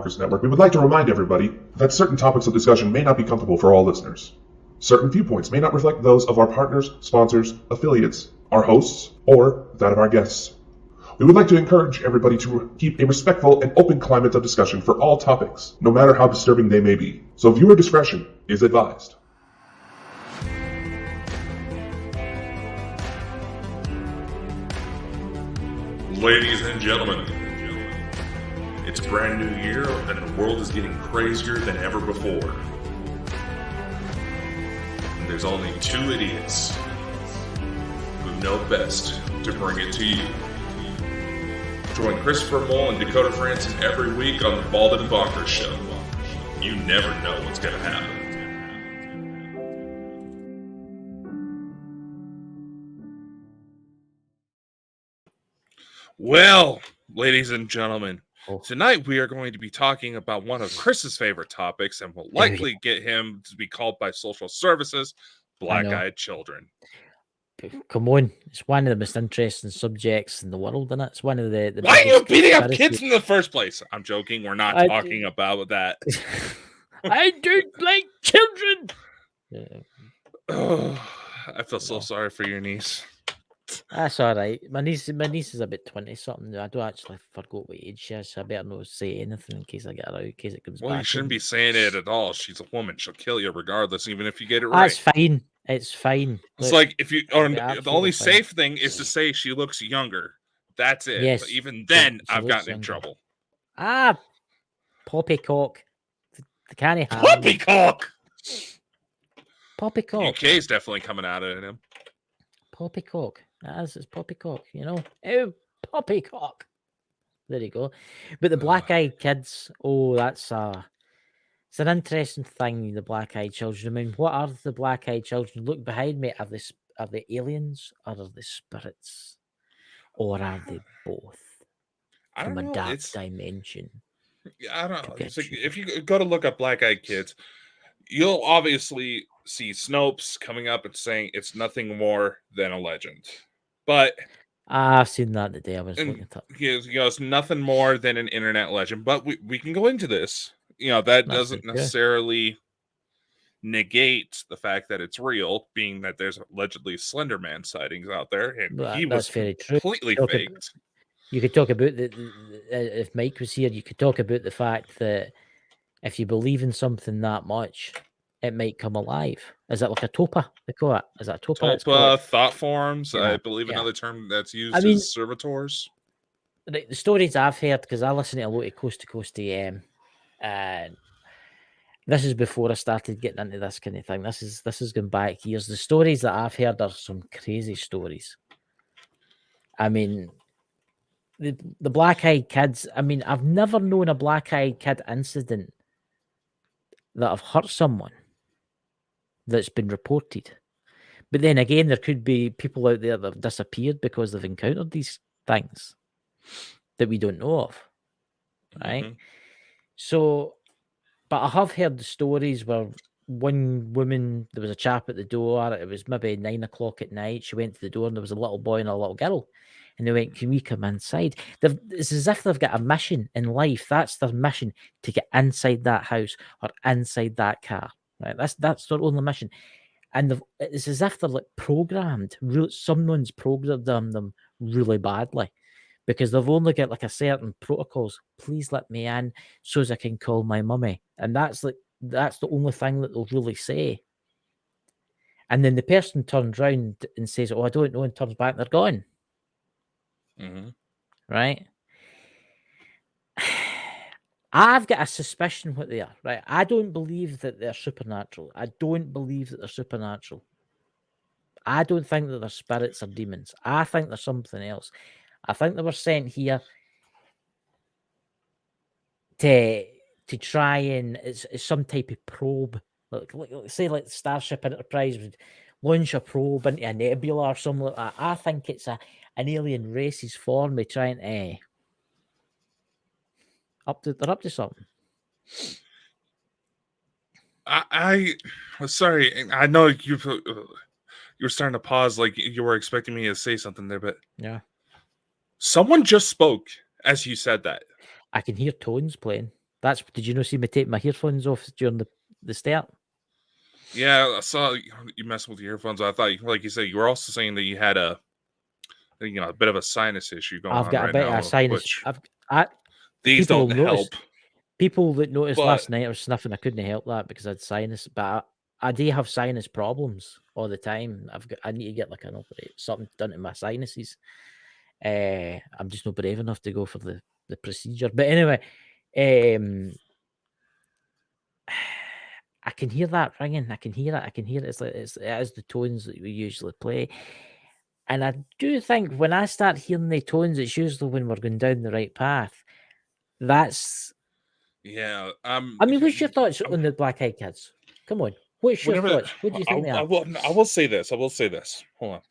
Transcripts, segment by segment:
Bonkers Network, we would like to remind everybody that certain topics of discussion may not be comfortable for all listeners. Certain viewpoints may not reflect those of our partners, sponsors, affiliates, our hosts, or that of our guests. We would like to encourage everybody to keep a respectful and open climate of discussion for all topics, no matter how disturbing they may be. So viewer discretion is advised. Ladies and gentlemen, it's a brand new year and the world is getting crazier than ever before. And there's only two idiots who know best to bring it to you. Join Christopher Mole and Dakota Franson every week on the Bald and Bonkers Show. You never know what's going to happen. Well, ladies and gentlemen, tonight we are going to be talking about one of Chris's favorite topics, and will likely get him to be called by social services black-eyed children. Come on, it's one of the most interesting subjects in the world, isn't it? It's one of the Why are you beating up kids in the first place? I'm joking. We're not talking about that. I don't like children. I feel so sorry for your niece. That's all right. My niece is about 20 something. I don't actually forgot what age she is, so I better not say anything in case I get her out, in case it comes back. Well, you shouldn't be saying it at all. She's a woman. She'll kill you regardless, even if you get it right. That's fine. It's fine. It's like if you, or the only safe thing is to say she looks younger. That's it. Yes. But even then, I've gotten in trouble. Poppycock. The canny ham. Poppycock. Poppycock. UK's definitely coming out of him. Poppycock. It's poppycock, you know. Oh, poppycock. There you go. But the black-eyed kids, it's an interesting thing, the black-eyed children. I mean, what are the black-eyed children? Look behind me. Are they aliens or are they spirits? Or are they both? From a dark dimension. I don't know. It's like, if you go to look up black-eyed kids, you'll obviously see Snopes coming up and saying it's nothing more than a legend. But I've seen that today. I was looking at that. It's nothing more than an internet legend. But we can go into this. That doesn't necessarily negate the fact that it's real, being that there's allegedly Slender Man sightings out there, and he was completely faked. You could talk about if Mike was here, you could talk about the fact that if you believe in something that much, it might come alive. Is that like a topa? They call it. Is that a topa? Topa, thought forms. Yeah, I believe another term that's used is servitors. The stories I've heard, because I listen to a lot of Coast to Coast AM, and this is before I started getting into this kind of thing. This is going back years. The stories that I've heard are some crazy stories. I mean, the black-eyed kids. I mean, I've never known a black-eyed kid incident that have hurt someone that's been reported. But then again, there could be people out there that have disappeared because they've encountered these things that we don't know of, right? Mm-hmm. So, but I have heard the stories where one woman, there was a chap at the door, it was maybe 9 o'clock at night, she went to the door and there was a little boy and a little girl, and they went, "Can we come inside?" It's as if they've got a mission in life. That's their mission, to get inside that house or inside that car. Right? That's their only mission. And it's as if they're like programmed. Someone's programmed them really badly, because they've only got like a certain protocols. Please let me in so as I can call my mummy. And that's the only thing that they'll really say. And then the person turns around and says, "Oh, I don't know," and turns back, they're gone. Mm-hmm. Right? I've got a suspicion what they are, right? I don't believe that they're supernatural. I don't think that they're spirits or demons. I think they're something else. I think they were sent here to try and it's some type of probe. Like say like Starship Enterprise would launch a probe into a nebula or something like that. I think it's an alien race's form of trying to they're up to something. Sorry, I know you were starting to pause like you were expecting me to say something there, but someone just spoke as you said that. I can hear tones playing. Did you not see me take my earphones off during the start? Yeah, I saw you messing with your earphones. I thought, like you said, you were also saying that you had a bit of a sinus issue going I've on got a right bit of now, a sinus. which these People will don't notice. help. People that noticed But last night I was sniffing, I couldn't help that because I had sinus. But I do have sinus problems all the time. I need to get like something done to my sinuses. I'm just not brave enough to go for the procedure. But anyway, I can hear that ringing. I can hear it. I can hear it. It is the tones that we usually play. And I do think when I start hearing the tones, it's usually when we're going down the right path. That's. yeah. I mean, what's your thoughts on the Black Eyed Kids? Come on. What's your thoughts? What do you think they are? I will say this. Hold on.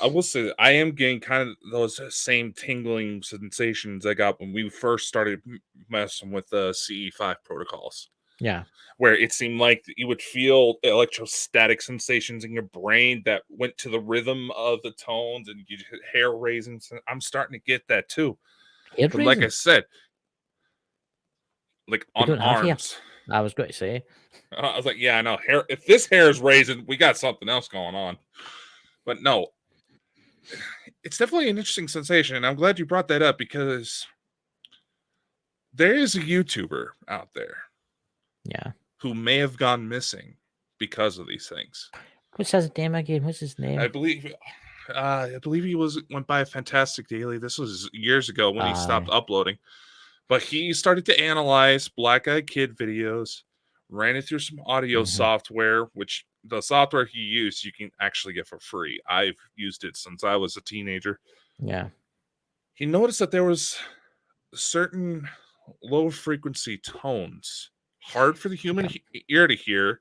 I will say that I am getting kind of those same tingling sensations I got when we first started messing with the CE5 protocols. Yeah. Where it seemed like you would feel electrostatic sensations in your brain that went to the rhythm of the tones and you hair raising. I'm starting to get that too. Hair But like I raising? said, like We on don't have hair. arms. I was going to say. I was like, yeah, I know. Hair. If this hair is raising, we got something else going on. But no, it's definitely an interesting sensation, and I'm glad you brought that up because there is a YouTuber out there, Yeah, who may have gone missing because of these things. what's his name again? What's his name? I believe he went by Fantastic Daily. This was years ago when he stopped uploading, but he started to analyze Black Eyed Kid videos, ran it through some audio software, which the software he used you can actually get for free. I've used it since I was a teenager. Yeah. He noticed that there was certain low frequency tones, hard for the human ear to hear,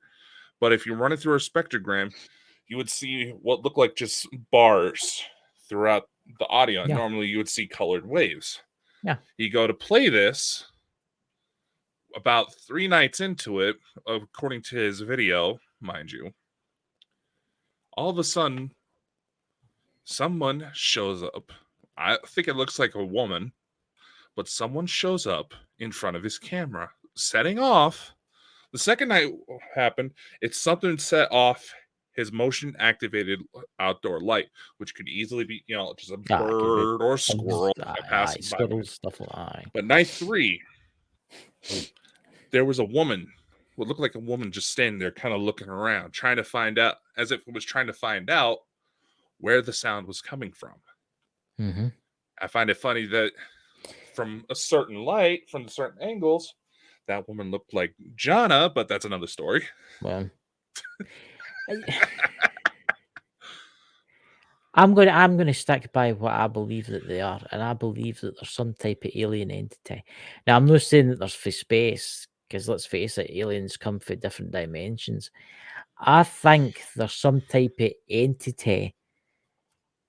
but if you run it through a spectrogram, you would see what looked like just bars throughout the audio. And normally you would see colored waves. Yeah. You go to play this about 3 nights into it, according to his video, mind you. All of a sudden, someone shows up. I think it looks like a woman, but someone shows up in front of his camera, setting off. The second night happened, it's something set off his motion activated outdoor light, which could easily be, just a bird or a squirrel passing by. Stuff like that. But night 3, there was a woman, what looked like a woman just standing there, kind of looking around, trying to find out, as if it was trying to find out where the sound was coming from. Mm-hmm. I find it funny that from a certain light, from certain angles, that woman looked like Jana, but that's another story. Well, I'm going to stick by what I believe that they are, and I believe that there's some type of alien entity. Now, I'm not saying that there's for space, because let's face it, aliens come from different dimensions. I think there's some type of entity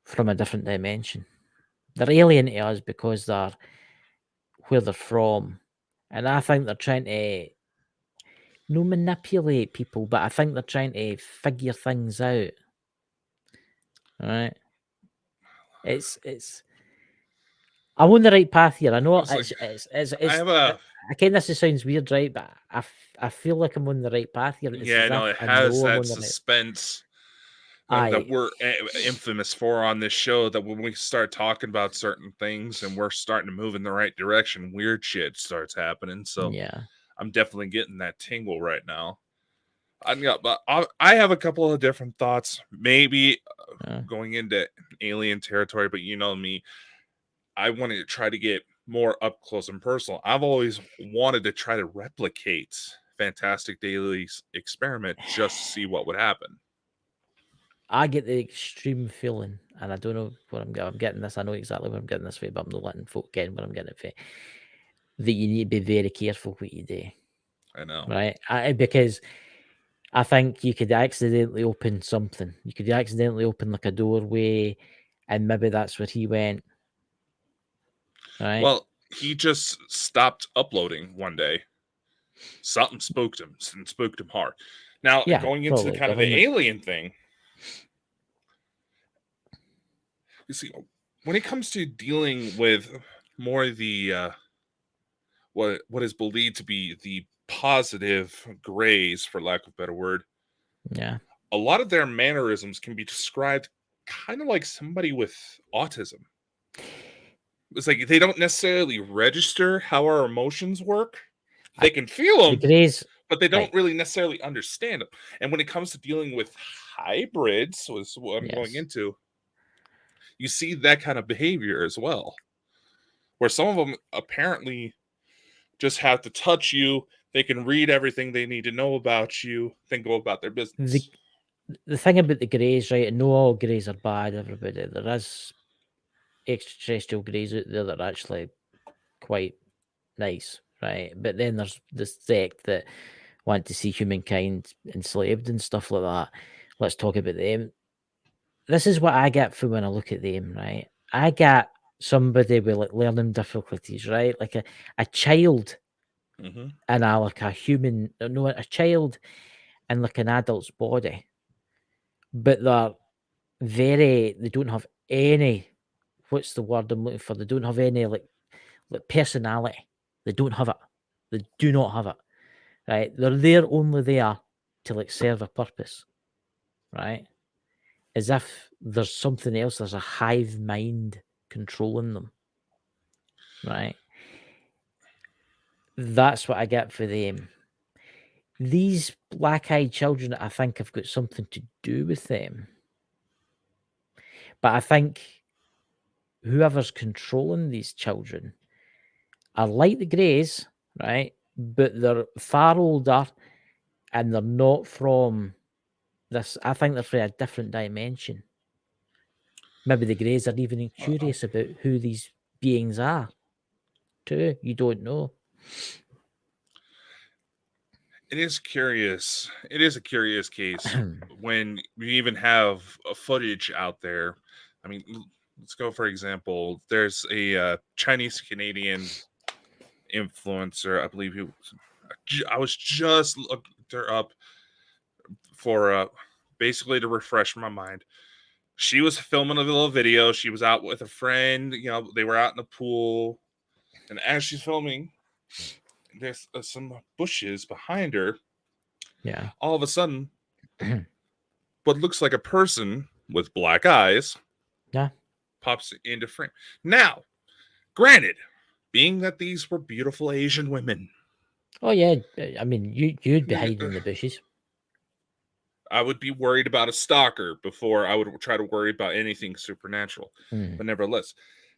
from a different dimension. They're alien to us because they're where they're from, and I think they're trying to no manipulate people, but I think they're trying to figure things out. All right, it's. I'm on the right path here. I know again, this sounds weird, right? But I feel like I'm on the right path here. It's it has that suspense that we're infamous for on this show, that when we start talking about certain things and we're starting to move in the right direction, weird shit starts happening. So yeah, I'm definitely getting that tingle right now. But I have a couple of different thoughts, maybe going into alien territory, but you know me, I wanted to try to get more up close and personal. I've always wanted to try to replicate Fantastic Daily's experiment just to see what would happen. I get the extreme feeling, and I don't know where I'm getting this. I know exactly where I'm getting this from, but I'm not letting folk get where I'm getting it from. That you need to be very careful what you do. I know, right? Because I think you could accidentally open something. You could accidentally open like a doorway, and maybe that's where he went. Right? Well, he just stopped uploading one day. Something spooked him and spooked him hard. Now, going into the kind of the alien thing, you see, when it comes to dealing with more of the what is believed to be the positive Greys, for lack of a better word. Yeah. A lot of their mannerisms can be described kind of like somebody with autism. It's like they don't necessarily register how our emotions work. They can feel them, the Greys, but they don't really necessarily understand them. And when it comes to dealing with hybrids, was what I'm going into, you see that kind of behavior as well, where some of them apparently just have to touch you. They can read everything they need to know about you, then go about their business. The thing about the Greys, right, and no all Greys are bad, everybody. There is extraterrestrial Greys out there that are actually quite nice, right? But then there's this sect that want to see humankind enslaved and stuff like that. Let's talk about them. This is what I get from when I look at them, right? I get somebody with like learning difficulties, right? Like a child and like a human, no, a child in like an adult's body, but they don't have any, what's the word I'm looking for? They don't have any like personality. They don't have it. They do not have it. Right? They're only there to like serve a purpose. Right? As if there's something else, there's a hive mind controlling them. Right? That's what I get for them. These black-eyed children, I think, have got something to do with them. But I think whoever's controlling these children are like the Greys, right? But they're far older and they're not from this. I think they're from a different dimension. Maybe the Greys are even curious about who these beings are, too. You don't know. It is curious. It is a curious case when we even have footage out there. I mean, let's go for example. There's a Chinese Canadian influencer. I believe I was just looking her up for basically to refresh my mind. She was filming a little video. She was out with a friend. You know, they were out in the pool, and as she's filming, there's some bushes behind her. Yeah. All of a sudden, what looks like a person with black eyes, pops into frame. Now, granted, being that these were beautiful Asian women. Oh yeah, I mean, you'd be hiding in the bushes. I would be worried about a stalker before I would try to worry about anything supernatural. But nevertheless,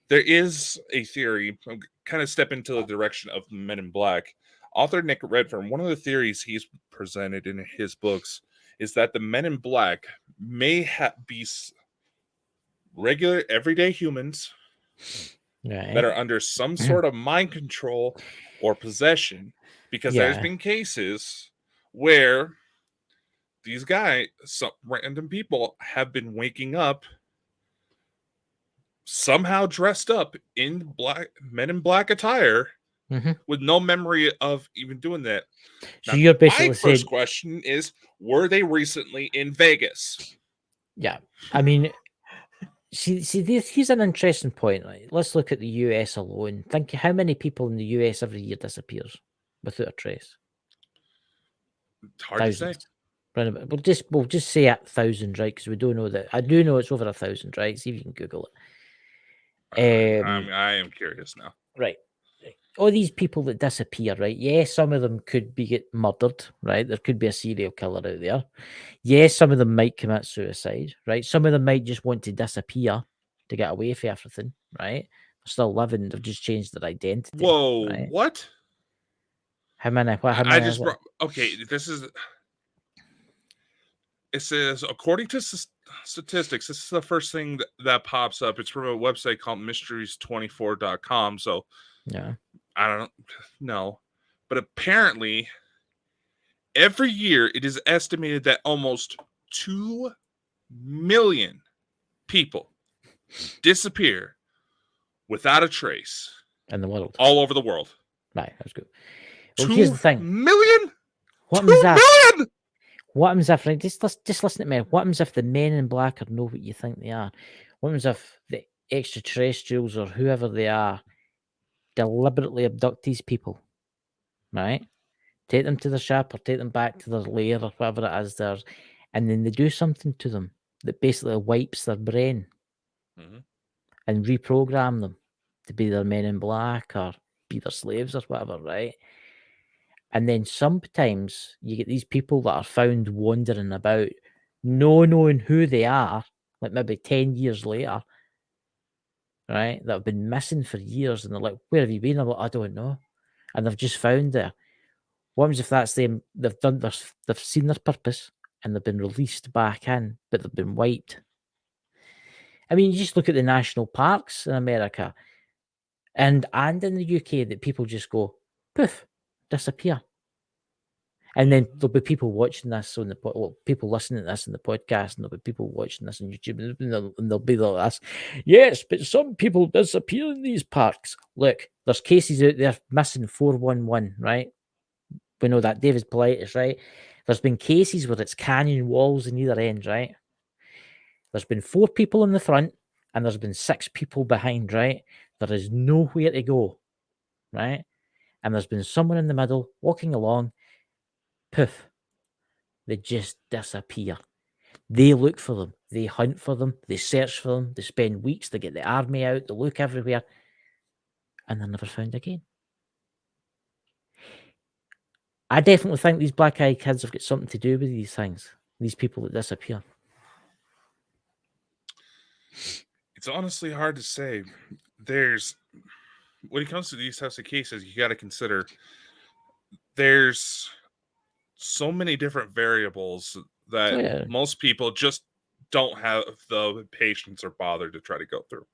there is a theory. I'm kind of step into the direction of Men in Black. Author Nick Redfern, one of the theories he's presented in his books is that the Men in Black may be regular, everyday humans that are under some sort of mind control or possession, because there's been cases where these guys, some random people, have been waking up somehow dressed up in Men in Black attire with no memory of even doing that. So now, you're basically my first question is, were they recently in Vegas? Yeah, I mean, see, here's an interesting point. Right? Let's look at the US alone. Think how many people in the US every year disappears without a trace. It's hard to say. We'll just say 1,000, right? Because we don't know that. I do know it's over 1,000, right? See if you can Google it. I am curious now. Right. All these people that disappear, right? Yes, some of them could get murdered, right? There could be a serial killer out there. Yes, some of them might commit suicide, right? Some of them might just want to disappear to get away from everything, right? They're still living, they've just changed their identity. Whoa, right? What? How many? I just brought, okay, this is, it says, according to statistics, this is the first thing that pops up. It's from a website called mysteries24.com. So, yeah, I don't know. But apparently, every year it is estimated that almost 2 million people disappear without a trace in the world, all over the world. Right, that's good. Well, here's the thing: 2 million. What 2 million. What happens if, right, just listen to me? What happens if the Men in Black are know what you think they are? What happens if the extraterrestrials or whoever they are deliberately abduct these people, right? Take them to the ship or take them back to their lair or whatever it is there, and then they do something to them that basically wipes their brain and reprogram them to be their men in black or be their slaves or whatever, right? And then sometimes you get these people that are found wandering about, no knowing who they are, like maybe 10 years later, right? That have been missing for years, and they're like, "Where have you been?" I'm like, "I don't know," and they've just found there. What happens if that's them? They've seen their purpose and they've been released back in, but they've been wiped. I mean, you just look at the national parks in America and in the UK that people just go poof, disappear. And then there'll be people watching this on people listening to this in the podcast, and there'll be people watching this on YouTube, and they'll be like this. Yes, but some people disappear in these parks. Look, there's cases out there missing 411, right? We know that David Politis, right? There's been cases where it's canyon walls in either end, right? There's been 4 people in the front, and there's been 6 people behind, right? There is nowhere to go, right? And there's been someone in the middle walking along. Poof. They just disappear. They look for them. They hunt for them. They search for them. They spend weeks. They get the army out. They look everywhere. And they're never found again. I definitely think these black-eyed kids have got something to do with these things. These people that disappear. It's honestly hard to say. When it comes to these types of cases, you got to consider there's so many different variables that most people just don't have the patience or bother to try to go through.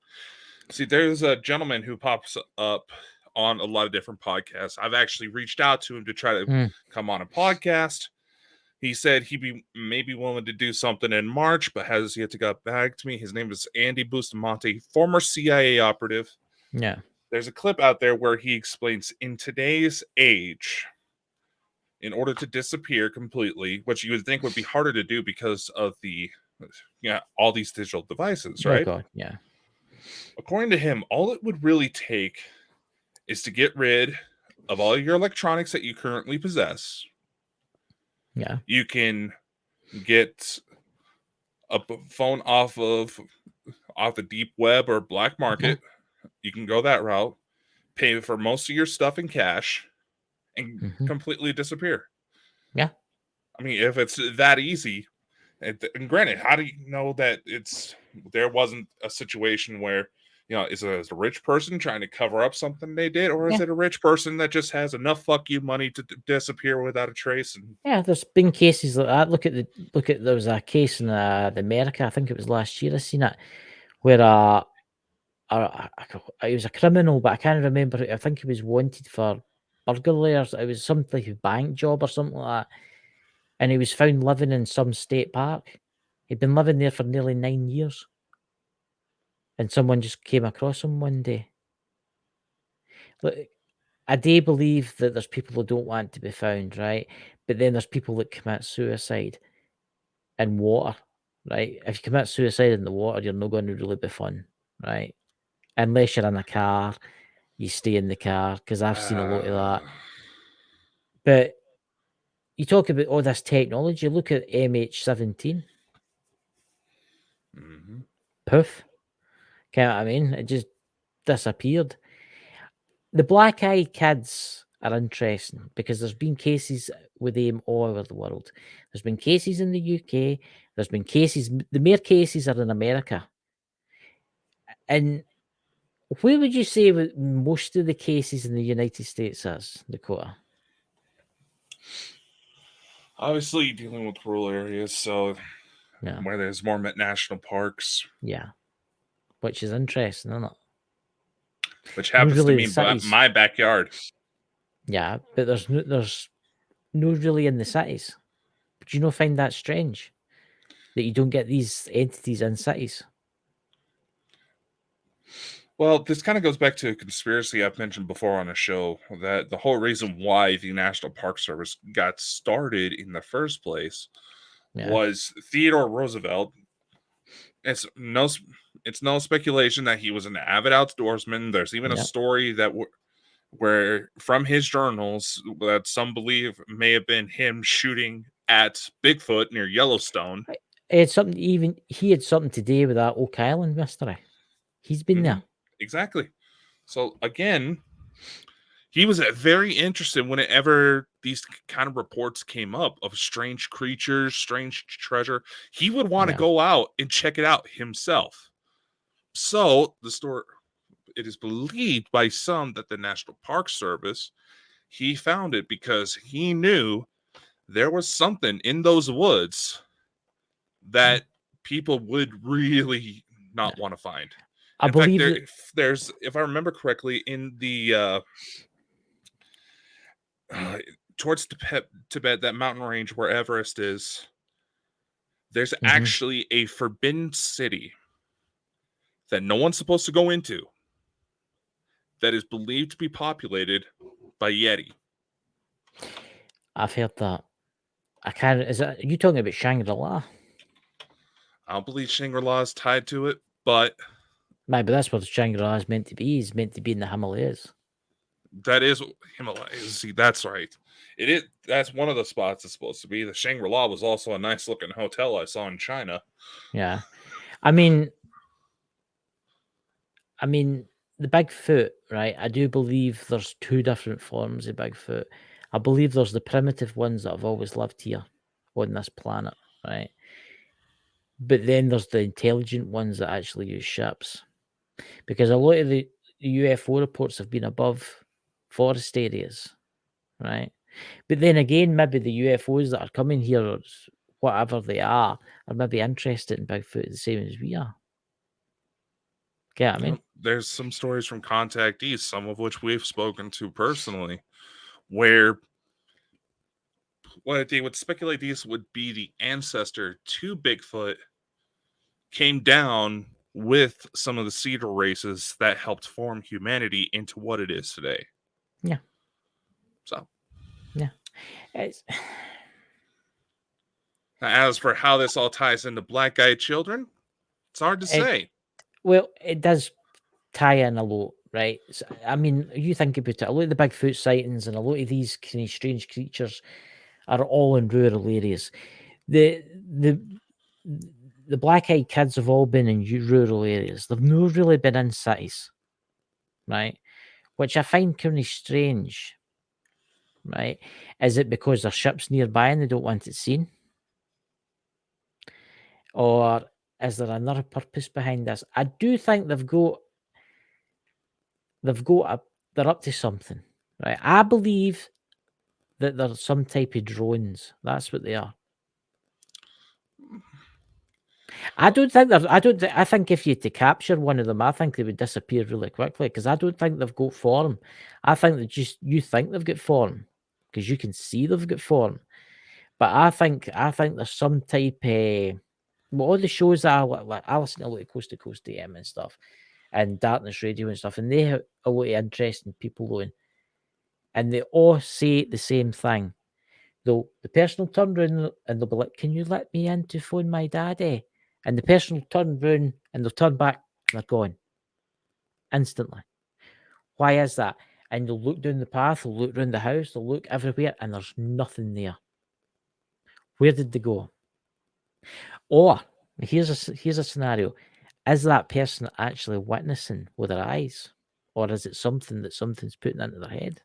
See, there's a gentleman who pops up on a lot of different podcasts. I've actually reached out to him to try to come on a podcast. He said he'd be maybe willing to do something in March, but has yet to get back to me. His name is Andy Bustamante, former CIA operative. Yeah. There's a clip out there where he explains in today's age, in order to disappear completely, which you would think would be harder to do because of all these digital devices, right? God, yeah. According to him, all it would really take is to get rid of all your electronics that you currently possess. Yeah. You can get a phone off the deep web or black market. You can go that route, pay for most of your stuff in cash, and completely disappear. Yeah. I mean, if it's that easy, and granted, how do you know that there wasn't a situation where, is it a rich person trying to cover up something they did, or is it a rich person that just has enough fuck you money to disappear without a trace? Yeah, there's been cases like that. There was a case in America, I think it was last year, I seen it, where he was a criminal, but I can't remember. I think he was wanted for burglary, or it was something like a bank job or something like that. And he was found living in some state park. He'd been living there for nearly 9 years. And someone just came across him one day. Look, I do believe that there's people who don't want to be found, right? But then there's people that commit suicide in water, right? If you commit suicide in the water, you're not going to really be fun, right? Unless you're in a car, you stay in the car, because I've seen a lot of that. But you talk about all this technology, look at MH17. Poof. You know what I mean? It just disappeared. The black-eyed kids are interesting because there's been cases with them all over the world. There's been cases in the UK. There's been cases, the mere cases are in America. And where would you say most of the cases in the United States is, Dakota? Obviously, dealing with rural areas, so where there's more national parks. Yeah. Which is interesting, isn't it? Which happens to be my backyard. Yeah, but there's no really in the cities. Do you not find that strange that you don't get these entities in cities? Well, this kind of goes back to a conspiracy I've mentioned before on a show, that the whole reason why the National Park Service got started in the first place was Theodore Roosevelt. It's no speculation that he was an avid outdoorsman. There's even a story that where from his journals that some believe may have been him shooting at Bigfoot near Yellowstone. He had something to do with that Oak Island mystery. He's been there. Exactly. So again, he was very interested whenever these kind of reports came up of strange creatures, strange treasure. He would want to go out and check it out himself. So it is believed by some that the National Park Service, he found it because he knew there was something in those woods that people would really not want to find. In fact, there's, if I remember correctly, in the towards Tibet, that mountain range where Everest is, there's actually a forbidden city that no one's supposed to go into that is believed to be populated by Yeti. I've heard that. Are you talking about Shangri-La? I don't believe Shangri-La is tied to it, but but that's what Shangri-La is meant to be. He's meant to be in the Himalayas. That is Himalayas. See, that's right. It is. That's one of the spots it's supposed to be. The Shangri-La was also a nice looking hotel I saw in China. Yeah, I mean, the Bigfoot, right? I do believe there's two different forms of Bigfoot. I believe there's the primitive ones that have always lived here on this planet, right? But then there's the intelligent ones that actually use ships. Because a lot of the UFO reports have been above forest areas, right? But then again, maybe the UFOs that are coming here, or whatever they are maybe interested in Bigfoot the same as we are. Get what I mean? There's some stories from contactees, some of which we've spoken to personally, where what they would speculate these would be the ancestor to Bigfoot came down with some of the cedar races that helped form humanity into what it is today. Yeah. So. Yeah. As for how this all ties into black-eyed children, it's hard to say. Well, it does tie in a lot, right? So, I mean, you think about it, a lot of the Bigfoot sightings and a lot of these kind of strange creatures are all in rural areas. The black-eyed kids have all been in rural areas. They've not really been in cities, right? Which I find kind of strange, right? Is it because there's ships nearby and they don't want it seen? Or is there another purpose behind this? I do think they're up to something, right? I believe that they're some type of drones. That's what they are. I think if you had to capture one of them, I think they would disappear really quickly because I don't think they've got form. I think that you think they've got form because you can see they've got form. But I think there's some type of all the shows that I listen to a lot of Coast to Coast AM and stuff and Darkness Radio and stuff, and they have a lot of interesting people on, and they all say the same thing. The person will turn around and they'll be like, "Can you let me in to phone my daddy?" And the person will turn around and they'll turn back and they're gone instantly. Why is that? And they'll look down the path, they'll look around the house, they'll look everywhere, and there's nothing there. Where did they go? Or here's a scenario: is that person actually witnessing with their eyes, or is it something's putting into their head?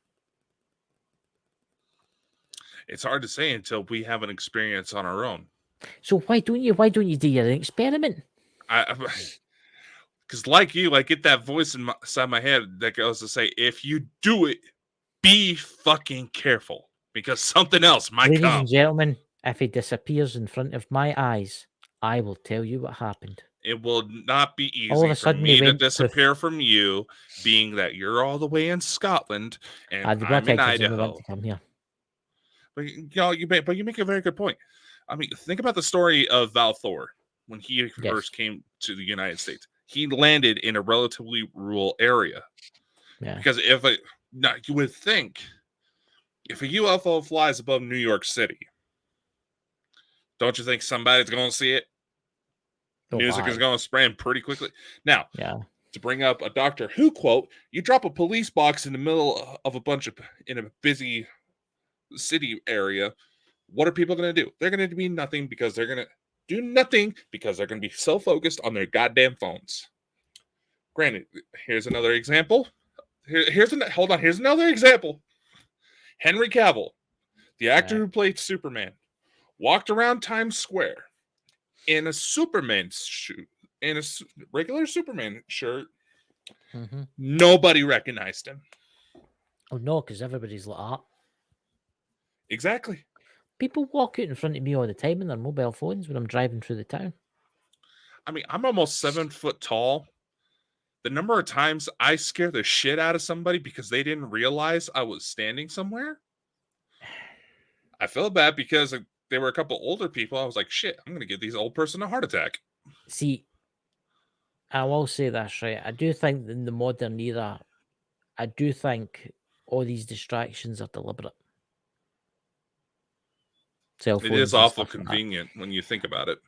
It's hard to say until we have an experience on our own. So why don't you do your experiment? Because like you, I get that voice inside my head that goes to say, if you do it, be fucking careful because something else might come. Ladies and gentlemen, if he disappears in front of my eyes, I will tell you what happened. It will not be easy for me to disappear from you, being that you're all the way in Scotland and I'm in Idaho. To come here. But you make a very good point. I mean, think about the story of Val Thor when he first came to the United States. He landed in a relatively rural area. Yeah. Because you would think if a UFO flies above New York City, don't you think somebody's going to see it? Music is going to spread pretty quickly. Now, to bring up a Doctor Who quote, you drop a police box in the middle of in a busy city area. What are people going to do? They're going to be nothing because they're going to do nothing because they're going to be so focused on their goddamn phones. Granted, here's another example. Here's another example. Henry Cavill, the actor who played Superman, walked around Times Square in a Superman suit, in a regular Superman shirt. Mm-hmm. Nobody recognized him. Oh no, because everybody's like that. Exactly. People walk out in front of me all the time on their mobile phones when I'm driving through the town. I mean, I'm almost 7 foot tall. The number of times I scare the shit out of somebody because they didn't realize I was standing somewhere. I feel bad because they were a couple older people. I was like, shit, I'm going to give these old person a heart attack. See, I will say this, right? I do think in the modern era, I do think all these distractions are deliberate. Cell phones. It is awful convenient when you think about it.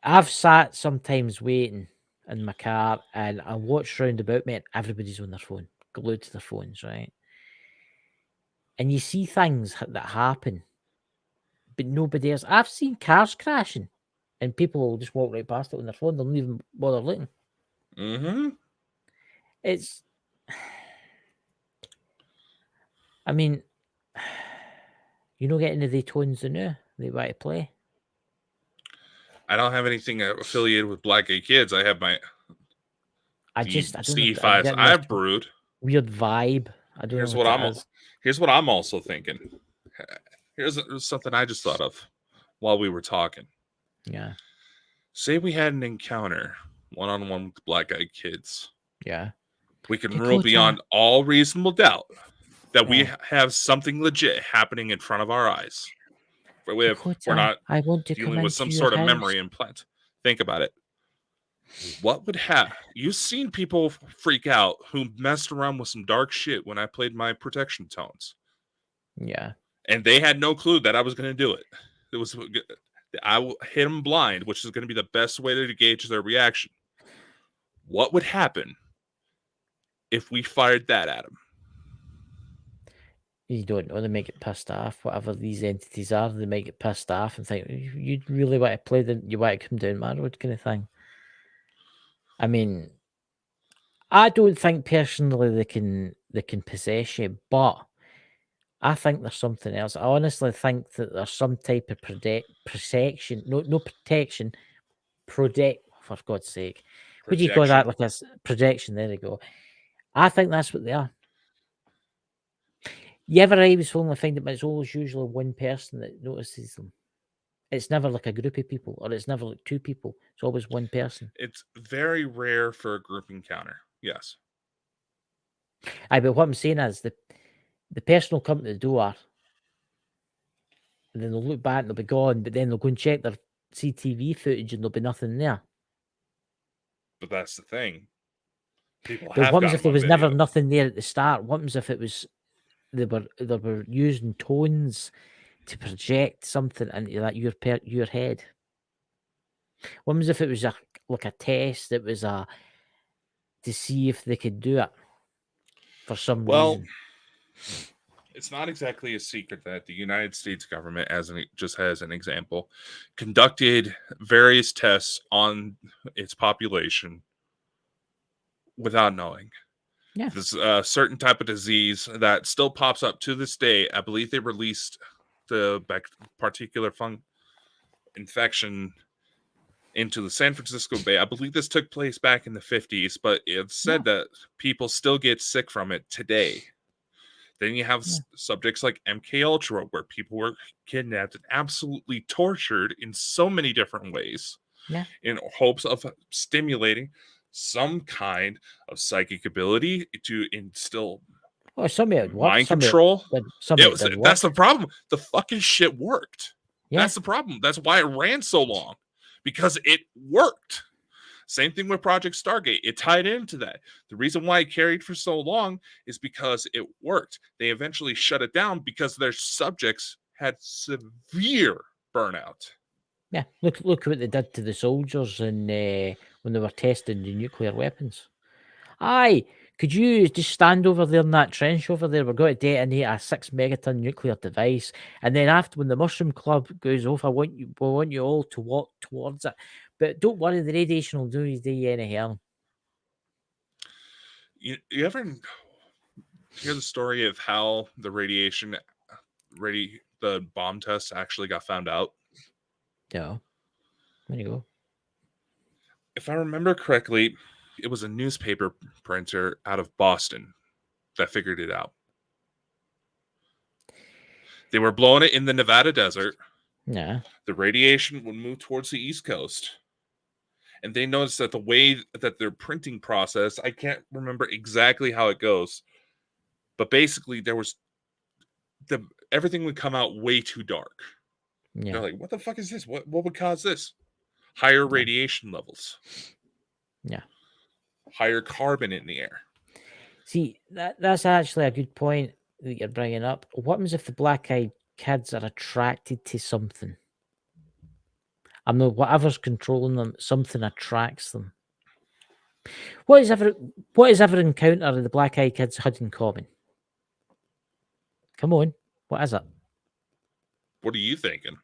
I've sat sometimes waiting in my car and I watch round about me and everybody's on their phone, glued to their phones, right? And you see things that happen, but nobody else. I've seen cars crashing and people will just walk right past it on their phone. They'll not even bother looking. Mm-hmm. It's, I mean, you know, getting the tones the new they want to play. I don't have anything affiliated with Black Gay Kids. I have my I don't know. sci-fi I've brewed. Weird vibe. I don't Here's know Here's what I'm also thinking. Here's something I just thought of while we were talking. Yeah. Say we had an encounter one-on-one with Black Eyed Kids. Yeah. We can rule beyond all reasonable doubt that we have something legit happening in front of our eyes. We're not dealing with some sort of memory implant. Think about it. What would happen? You've seen people freak out who messed around with some dark shit when I played my protection tones. Yeah. And they had no clue that I was going to do it. I will hit them blind, which is going to be the best way to gauge their reaction. What would happen if we fired that at them? You don't know. They make it pissed off. Whatever these entities are, they make it pissed off and think, you really want to play you want to come down my road kind of thing. I mean, I don't think personally they can possess you, but I think there's something else. I honestly think that there's some type of protection. No protection. For God's sake. What do you call that? Like a projection. There you go. I think that's what they are. You ever always only find that it's always usually one person that notices them. It's never like a group of people, or it's never like two people. It's always one person. It's very rare for a group encounter. Yes. But what I'm saying is the person will come to the door, and then they'll look back and they'll be gone, but then they'll go and check their CCTV footage and there'll be nothing there. But that's the thing. People but what happens if there was never nothing there at the start? What happens if it was they were using tones to project something into that your head? What happens if it was like a test? It was to see if they could do it for some reason. It's not exactly a secret that the United States government, just as an example, conducted various tests on its population without knowing. Yeah. There's a certain type of disease that still pops up to this day. I believe they released the particular infection into the San Francisco Bay. I believe this took place back in the 50s, but it's said that people still get sick from it today. Then you have subjects like MK Ultra, where people were kidnapped and absolutely tortured in so many different ways in hopes of stimulating some kind of psychic ability to instill mind control. That's the problem. The fucking shit worked. Yeah. That's the problem. That's why it ran so long, because it worked. Same thing with Project Stargate. It tied into that. The reason why it carried for so long is because it worked. They eventually shut it down because their subjects had severe burnout. Yeah, look what they did to the soldiers when they were testing the nuclear weapons. Aye, could you just stand over there in that trench over there? We're going to detonate a 6 megaton nuclear device, and then after when the Mushroom Club goes off, we want you all to walk towards it. But don't worry, the radiation will do you any harm. You ever hear the story of how the the bomb test actually got found out? Yeah. There you go. If I remember correctly, it was a newspaper printer out of Boston that figured it out. They were blowing it in the Nevada desert. Yeah. The radiation would move towards the East Coast. And they noticed that the way that their printing process, I can't remember exactly how it goes, but basically everything would come out way too dark. Yeah. They're like, what the fuck is this? What would cause this? Higher radiation levels. Yeah. Higher carbon in the air. See, that's actually a good point that you're bringing up. What happens if the black-eyed kids are attracted to something? I know whatever's controlling them, something attracts them. What is every encounter the black-eyed kids had in common? Come on, what is it? What are you thinking?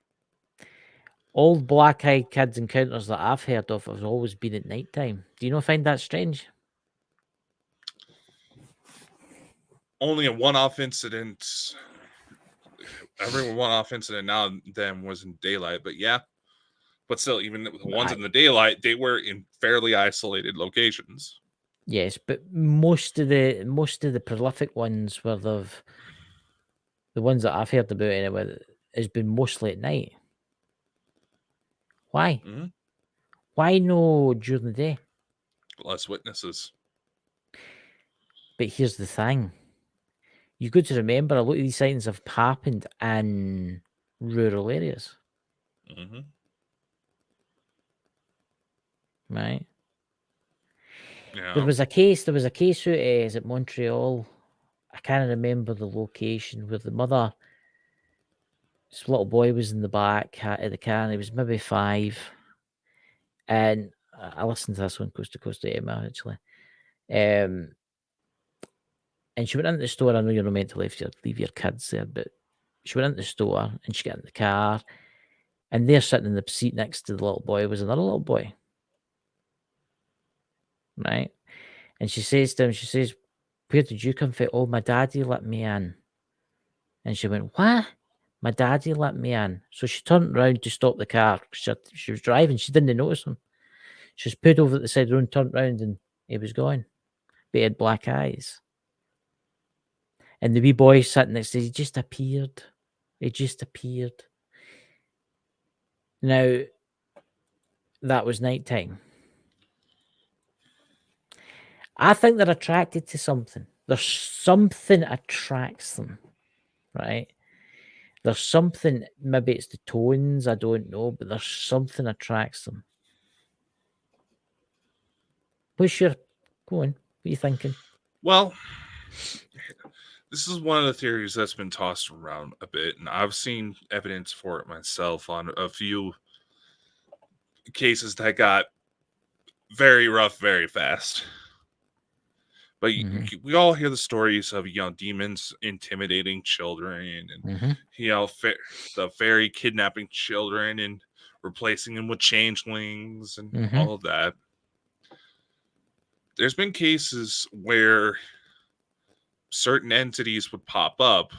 All black-eyed kids encounters that I've heard of have always been at night time. Do you not find that strange? Only a one-off incident. Every one-off incident now and then was in daylight, but yeah. But still, even the ones in the daylight, they were in fairly isolated locations. Yes, but most of the prolific ones were the ones that I've heard about anyway has been mostly at night. Why? Mm-hmm. Why no during the day? Less witnesses. But here's the thing. You've got to remember a lot of these sightings have happened in rural areas. Mm-hmm. Right? Yeah. There was a case out is at Montreal. I can't remember the location where the mother, this little boy was in the back of the car and he was maybe 5. And I listened to this one coast to coast to Emma actually. And she went into the store. I know you're not meant to leave your kids there, but she went into the store and she got in the car, and there sitting in the seat next to the little boy was another little boy. Right? And she says to him, where did you come from? Oh, my daddy let me in. And she went, what? My daddy let me in. So she turned around to stop the car. She was driving. She didn't notice him. She was put over at the side of the road, turned around, and he was gone. But he had black eyes. And the wee boy sitting next to him, he just appeared. He just appeared. Now, that was nighttime. I think they're attracted to something. There's something attracts them, right? There's something, maybe it's the tones, I don't know, but there's something attracts them. Go on, what are you thinking? Well, this is one of the theories that's been tossed around a bit, and I've seen evidence for it myself on a few cases that got very rough very fast. But we all hear the stories of demons intimidating children, and the fairy kidnapping children and replacing them with changelings and all of that. There's been cases where certain entities would pop up,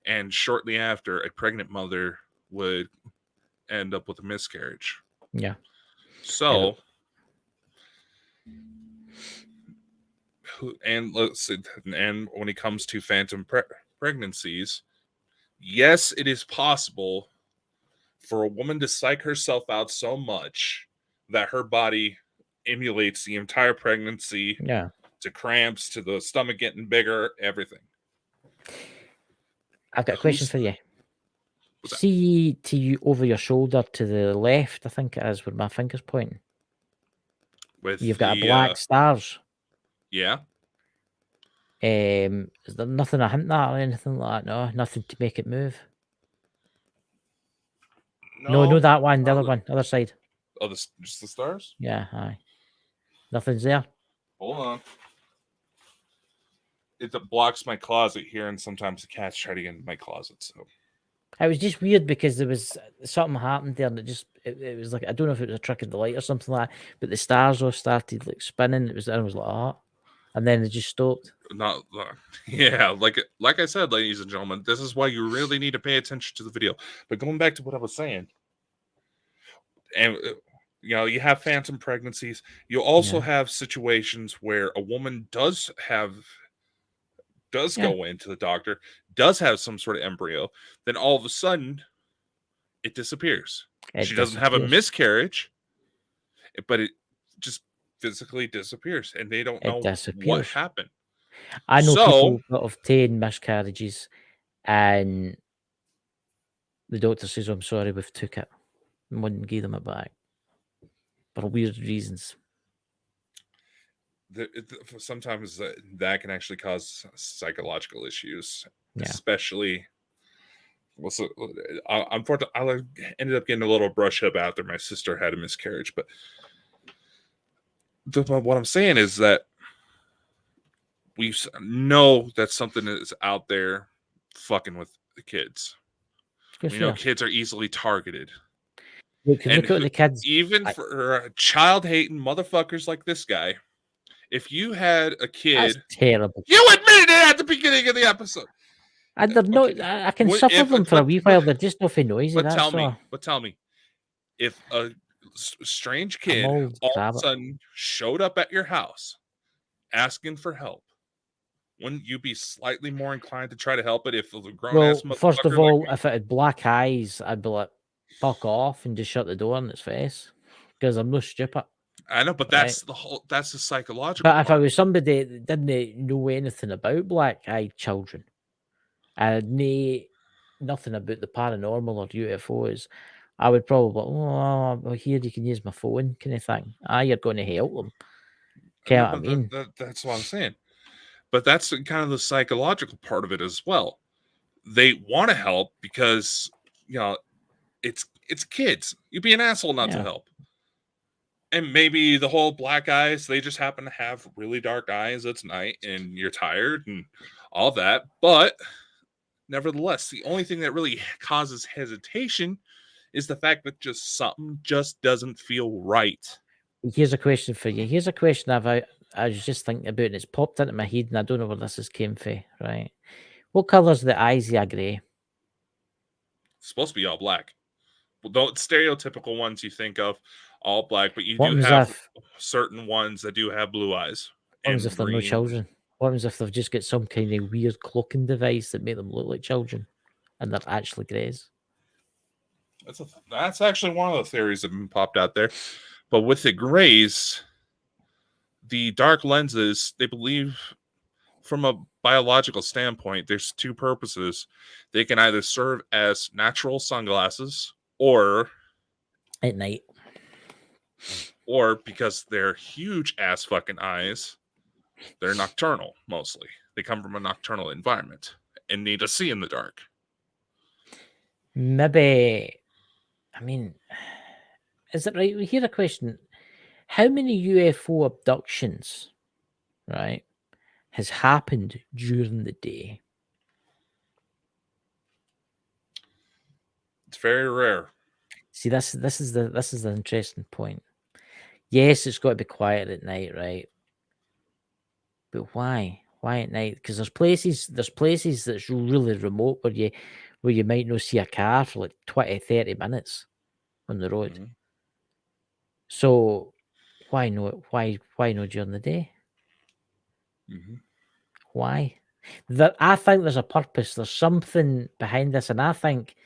and shortly after, a pregnant mother would end up with a miscarriage. Yeah. So, and when it comes to phantom pregnancies, yes, it is possible for a woman to psych herself out so much that her body emulates the entire pregnancy. Yeah. To cramps, to the stomach getting bigger, everything. I've got a question for you. See to you over your shoulder to the left, I think it is, where my finger's pointing. You've got a black stars. Yeah. Is there nothing I hint at or anything like that? No, nothing to make it move. No, that one, the other one, other side. Oh, just the stars? Yeah, aye. Nothing's there. Hold on. It blocks my closet here, and sometimes the cats try to get into my closet. So it was just weird because there was something happened there, and it was like, I don't know if it was a trick of the light or something like that, but the stars all started like spinning. I was like, oh, and then it just stopped. Not, yeah, like I said, ladies and gentlemen, this is why you really need to pay attention to the video. But going back to what I was saying, and you have phantom pregnancies. You also have situations where a woman does go into the doctor, does have some sort of embryo, then all of a sudden it disappears. She doesn't have a miscarriage, but it just physically disappears, and they don't know what happened. I know people that have obtained miscarriages, and the doctor says, "I'm sorry, we've took it," and wouldn't give them it back for weird reasons. Sometimes that can actually cause psychological issues, especially. Unfortunately, I ended up getting a little brush up after my sister had a miscarriage. But what I'm saying is that we know that something is out there fucking with the kids. We know kids are easily targeted. Look at the kids. Even for child-hating motherfuckers like this guy, if you had a kid... That's terrible. You admitted it at the beginning of the episode. I can suffer them for a wee while. They're just nothing noisy. But tell me, if a strange kid all of a sudden showed up at your house asking for help, wouldn't you be slightly more inclined to try to help it if it was a grown-ass motherfucker? First of all, if it had black eyes, I'd be like, fuck off and just shut the door in its face, because I'm no stupid. I know, but that's the psychological But if I was somebody that didn't know anything about black-eyed children, I knew nothing about the paranormal or UFOs, I would probably, well, here you can use my phone, kind of thing. You're going to help them. Okay, what I mean? That's what I'm saying. But that's kind of the psychological part of it as well. They want to help because, it's kids. You'd be an asshole not to help. And maybe the whole black eyes, they just happen to have really dark eyes. It's night and you're tired and all that. But nevertheless, the only thing that really causes hesitation is the fact that something just doesn't feel right. Here's a question for you. Here's a question I was just thinking about, and it's popped into my head, and I don't know where this has came from, right? What colour's the eyes? Are grey? It's supposed to be all black. Well, don't stereotypical ones you think of all black, but you do have certain ones that do have blue eyes. What happens if they're no children? What happens if they've just got some kind of weird cloaking device that make them look like children, and they're actually greys? That's actually one of the theories that have been popped out there. But with the grays, the dark lenses, they believe from a biological standpoint, there's two purposes. They can either serve as natural sunglasses or at night, or because they're huge ass fucking eyes, they're nocturnal mostly. They come from a nocturnal environment and need to see in the dark. Maybe, I mean, is it right? We hear a question. How many UFO abductions, right, has happened during the day? It's very rare. See, this is the interesting point. Yes, it's got to be quiet at night, right? But why? Why at night? Because there's places that's really remote where you might not see a car for like 20, 30 minutes on the road. Mm-hmm. So why not during the day? Mm-hmm. Why? I think there's a purpose. There's something behind this, and I think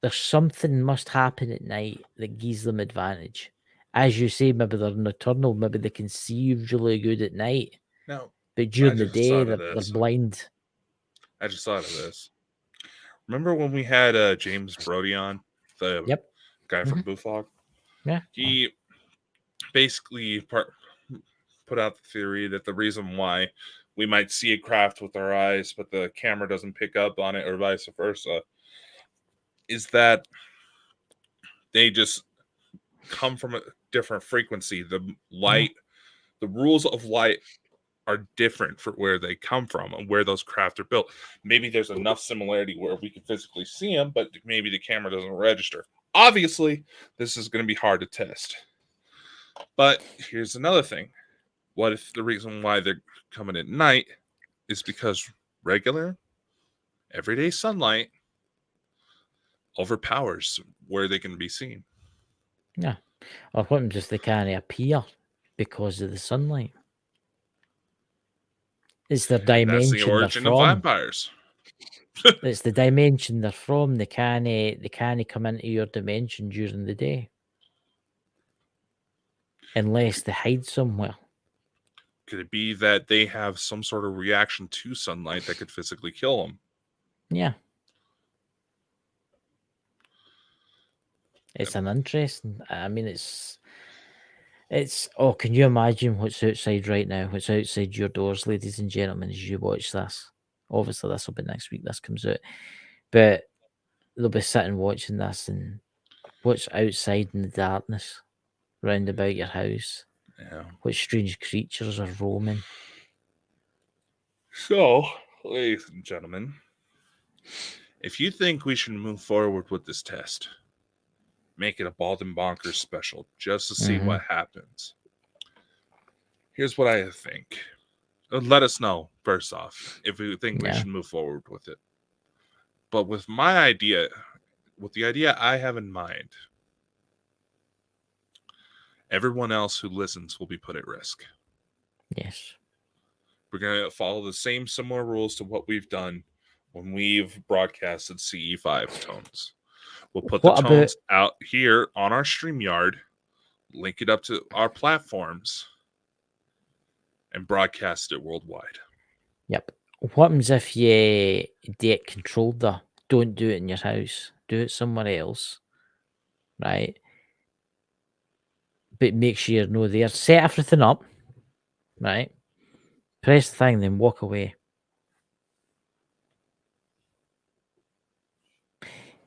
there's something must happen at night that gives them advantage. As you say, maybe they're nocturnal, maybe they can see really good at night. No, but during the day they're blind. I just thought of this. Remember when we had James Brody on, the guy from Bufog? Yeah. He basically put out the theory that the reason why we might see a craft with our eyes, but the camera doesn't pick up on it, or vice versa, is that they just come from different frequency. The light, the rules of light are different for where they come from and where those craft are built. Maybe there's enough similarity where we can physically see them, but maybe the camera doesn't register. Obviously, this is going to be hard to test. But here's another thing. What if the reason why they're coming at night is because regular, everyday sunlight overpowers where they can be seen? Yeah. Or what if they can't appear because of the sunlight? It's their dimension. That's the origin of vampires. It's the dimension they're from. They can't come into your dimension during the day. Unless they hide somewhere. Could it be that they have some sort of reaction to sunlight that could physically kill them? Yeah. It's an interesting. I mean, it's. Oh, can you imagine what's outside right now? What's outside your doors, ladies and gentlemen, as you watch this? Obviously, this will be next week. This comes out, but they'll be sitting watching this, and what's outside in the darkness, round about your house? Yeah. What strange creatures are roaming? So, ladies and gentlemen, if you think we should move forward with this test, make it a Bald and Bonkers special just to see what happens. Here's what I think. Let us know, first off, if you think we should move forward with it. But with my idea, with the idea I have in mind, everyone else who listens will be put at risk. Yes. We're going to follow the same similar rules to what we've done when we've broadcasted CE5 tones. We'll put the tones out here on our StreamYard, link it up to our platforms, and broadcast it worldwide. Yep. What happens if you get controlled though? Don't do it in your house. Do it somewhere else. Right? But make sure you're no there. Set everything up. Right? Press the thing, then walk away.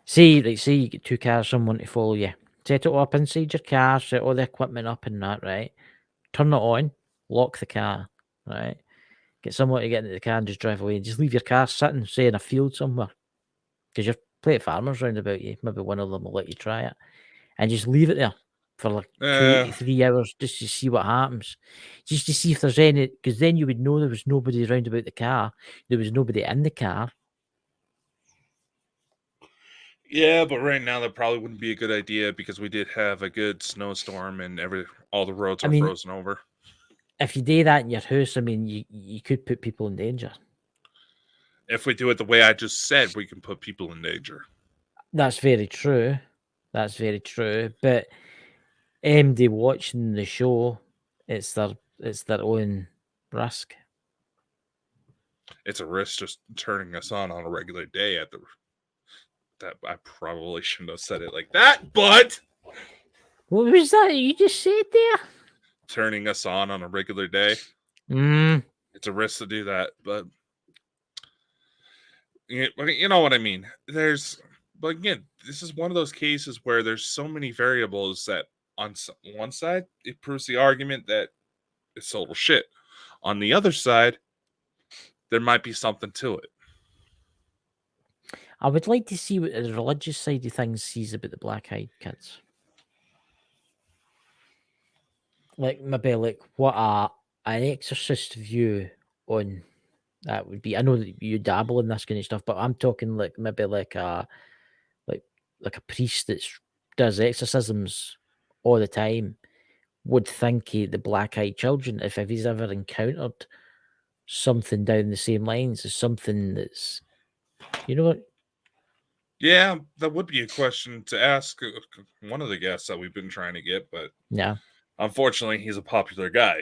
Say you get two cars, someone to follow you. Set it up inside your car, set all the equipment up and that, right? Turn it on, lock the car, right? Get someone to get into the car and just drive away. Just leave your car sitting, say in a field somewhere. Because you're plenty of farmers round about you. Maybe one of them will let you try it. And just leave it there for like 2 to 3 hours just to see what happens. Just to see if there's any, because then you would know there was nobody round about the car. There was nobody in the car. Yeah, but right now that probably wouldn't be a good idea because we did have a good snowstorm and all the roads are frozen over. If you do that in your house, I mean, you could put people in danger. If we do it the way I just said, we can put people in danger. That's very true. That's very true. But MD watching the show, it's their own risk. It's a risk just turning us on a regular day at the. That I probably shouldn't have said it like that, but what was that you just said there? Turning us on a regular day. It's a risk to do that, but you know what I mean. But again, this is one of those cases where there's so many variables that on one side it proves the argument that it's total shit. On the other side, there might be something to it. I would like to see what the religious side of things sees about the black-eyed kids. Like maybe like what an exorcist view on that would be. I know that you dabble in this kind of stuff, but I'm talking like maybe like a priest that does exorcisms all the time would think the black-eyed children, if he's ever encountered something down the same lines as something that's, you know what? Yeah, that would be a question to ask one of the guests that we've been trying to get, but yeah, unfortunately, he's a popular guy.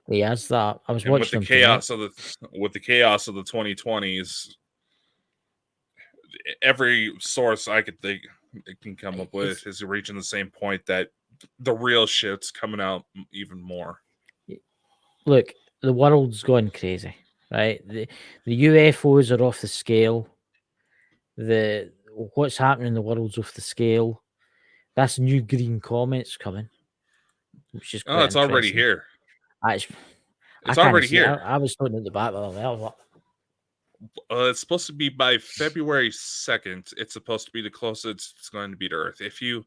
He has that. I was and watching with the chaos of the 2020s, every source I could think it can come up with is reaching the same point that the real shit's coming out even more. Look, the world's gone crazy, right? The UFOs are off the scale. What's happening in the world's off the scale. That's new green comet's coming. which is Oh, it's already here. It's already here. I was looking at the back of it. It's supposed to be by February 2nd. It's supposed to be the closest it's going to be to Earth. If you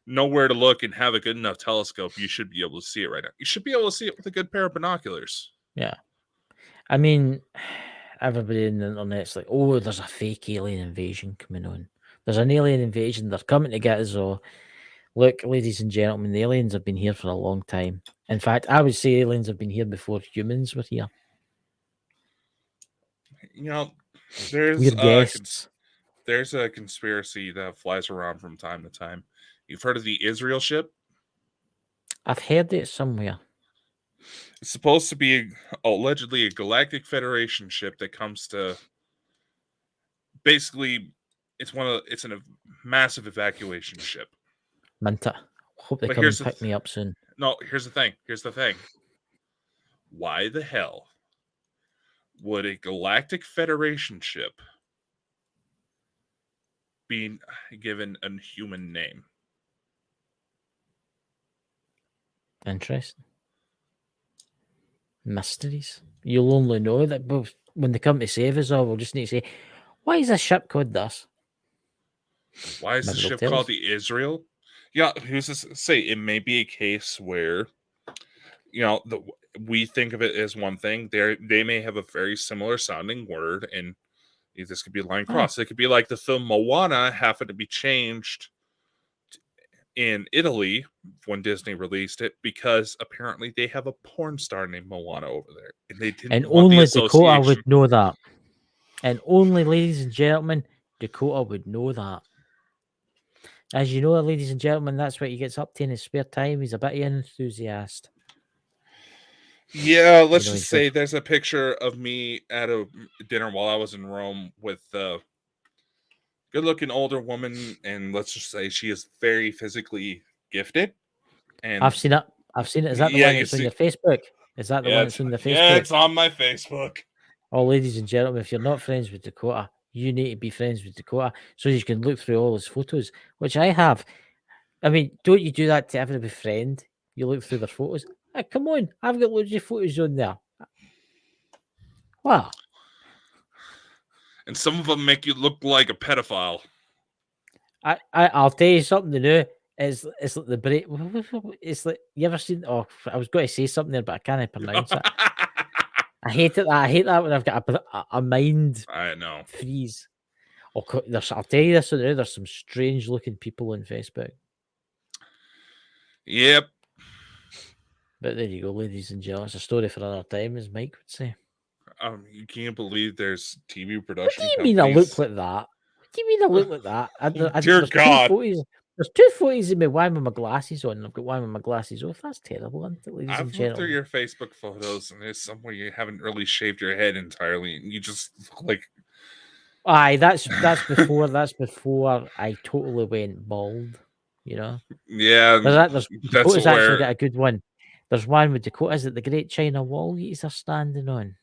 know where to look and have a good enough telescope, you should be able to see it right now. You should be able to see it with a good pair of binoculars. Yeah. I mean, everybody in the internet's like, oh, there's a fake alien invasion coming on. There's an alien invasion. They're coming to get us all. Look, ladies and gentlemen, the aliens have been here for a long time. In fact, I would say aliens have been here before humans were here. There's guests. There's a conspiracy that flies around from time to time. You've heard of the Israel ship? I've heard it somewhere. It's supposed to be allegedly a Galactic Federation ship that comes to basically it's a massive evacuation ship. Minta. Hope they come and pick me up soon. No, here's the thing. Why the hell would a Galactic Federation ship be given a human name? Interesting. Mysteries. You'll only know that when they come to save us all, we'll just need to say, why is this ship called this? Why is the ship called the Israel? Yeah, who's to say? It may be a case where, we think of it as one thing. They may have a very similar sounding word, and this could be a line cross. It could be like the film Moana happened to be changed in Italy when Disney released it because apparently they have a porn star named Moana over there, and they didn't. And only Dakota would know that. And only, ladies and gentlemen, Dakota would know that. As you know, ladies and gentlemen, that's what he gets up to in his spare time. He's a bit of an enthusiast. Yeah, let's just say there's a picture of me at a dinner while I was in Rome with a good-looking older woman, and let's just say she is very physically gifted. And I've seen it. Is that the one that's on your Facebook? Is that the one that's on the Facebook? Yeah, it's on my Facebook. Oh, ladies and gentlemen, if you're not friends with Dakota, you need to be friends with Dakota so you can look through all his photos, which I have. I mean, don't you do that to every friend? You look through their photos. Come on, I've got loads of photos on there. Wow. And some of them make you look like a pedophile. I'll tell you something to do. It's like the break. It's like, you ever seen? Oh, I was going to say something there, but I can't pronounce it. I hate it. I hate that when I've got a mind. I know. Freeze. I'll tell you this. There's some strange looking people on Facebook. Yep. But there you go, ladies and gentlemen. It's a story for another time, as Mike would say. You can't believe there's TV production. What do you mean I look like that? What do you mean I look like that? Dear God. There's two photos of me, one with my glasses on, and I've got one with my glasses off. That's terrible, isn't it, ladies and gentlemen? I've looked through your Facebook photos, and there's somewhere you haven't really shaved your head entirely, and you just look like... Aye, that's before I totally went bald, you know? Yeah, Dakota's actually got a good one. There's one with Dakota. Is it the Great China Wall he's standing on?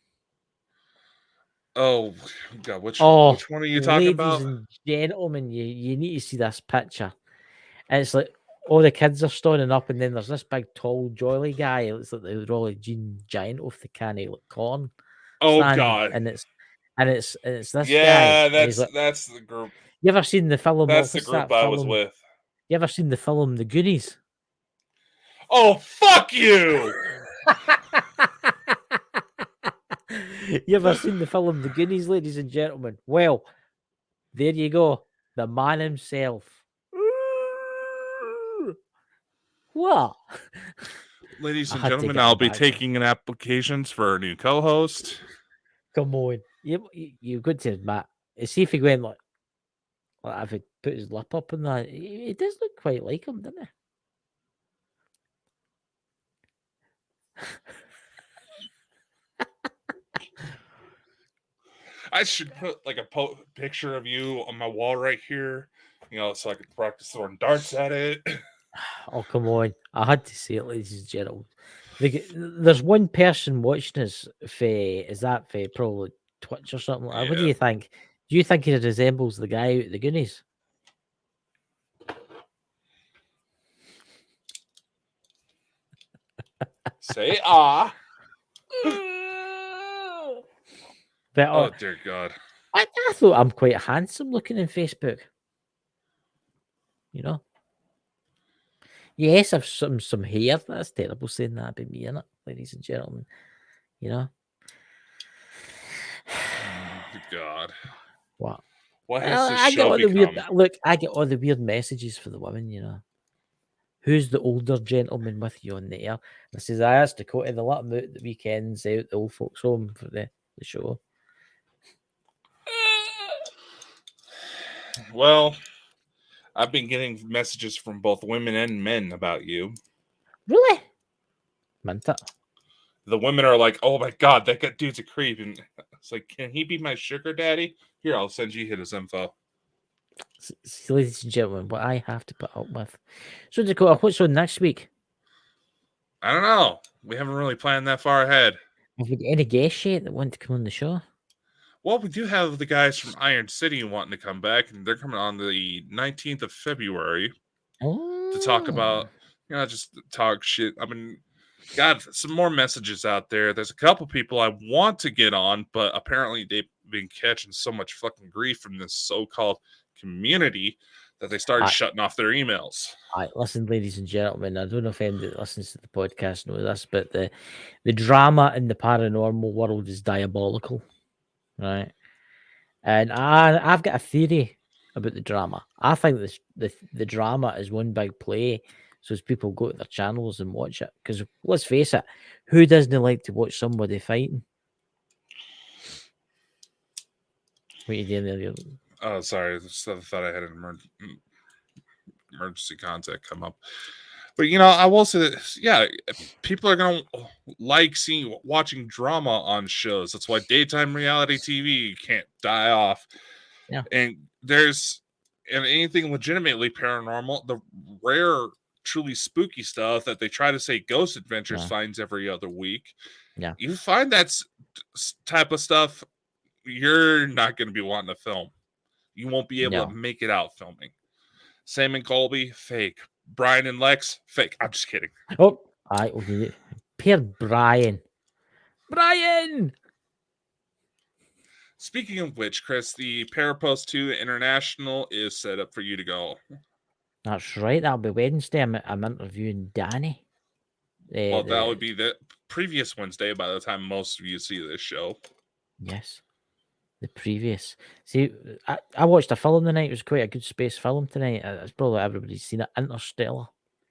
Oh, God, which one are you talking about? Ladies and gentlemen, you need to see this picture. And it's like all the kids are standing up, and then there's this big, tall, jolly guy. It looks like the Rolly Jean Giant off the can of corn. Oh, God. And it's this guy. Yeah, that's the group. You ever seen the film? That's the group I was with. You ever seen the film The Goonies? Oh, fuck you! You ever seen the film The Goonies, ladies and gentlemen? Well, there you go. The man himself. What? Ladies and gentlemen, I'll be taking in applications for a new co-host. Come on. You've got to admit. See if he went like if he put his lip up in that. It does look quite like him, doesn't it? I should put like a picture of you on my wall right here, so I could practice throwing darts at it. Oh, come on. I had to say it, ladies and gentlemen. There's one person watching us, is that probably Twitch or something? Yeah. What do you think? Do you think he resembles the guy out of the Goonies? Say ah. But Oh dear God. I thought I'm quite handsome looking in Facebook. You know. Yes, I've some hair. That's terrible saying that about me, innit, ladies and gentlemen. You know. God. What? What has this I get show all the weird. become? Look, I get all the weird messages for the women. You know. Who's the older gentleman with you on the air? I says, I asked Dakota, they let him out the weekends out the old folks' home for the show. Well, I've been getting messages from both women and men about you. Really? Meant it. The women are like, "Oh my God, that dude's a creep," and it's like, "Can he be my sugar daddy?" Here, I'll send you his info. See, ladies and gentlemen, what I have to put up with. So, Dakota, what's on next week? I don't know. We haven't really planned that far ahead. Have we got any guests yet that want to come on the show? Well, we do have the guys from Iron City wanting to come back, and they're coming on the 19th of February to talk about, just talk shit. I mean, God, some more messages out there. There's a couple people I want to get on, but apparently they've been catching so much fucking grief from this so-called community that they started shutting off their emails. Listen, ladies and gentlemen, I don't know if anybody that listens to the podcast knows this, but the drama in the paranormal world is diabolical, right? And I've got a theory about the drama. I think the drama is one big play, so as people go to their channels and watch it. Because let's face it, who doesn't like to watch somebody fighting? What are you doing there? Oh, sorry. I thought I had an emergency contact come up. But I will say that, people are gonna like watching drama on shows. That's why daytime reality TV can't die off. Yeah. And anything legitimately paranormal, the rare, truly spooky stuff that they try to say Ghost Adventures finds every other week. Yeah. You find that type of stuff, you're not going to be wanting to film. You won't be able to make it out filming. Sam and Colby, fake. Brian and Lex, fake. I'm just kidding. Oh, okay. Pierre Brian. Brian! Speaking of which, Chris, the Parapost 2 International is set up for you to go. That's right. That'll be Wednesday. I'm interviewing Danny. Well, that would be the previous Wednesday by the time most of you see this show. Yes. The previous. See, I watched a film tonight. It was quite a good space film tonight. It's probably everybody's seen it. Interstellar.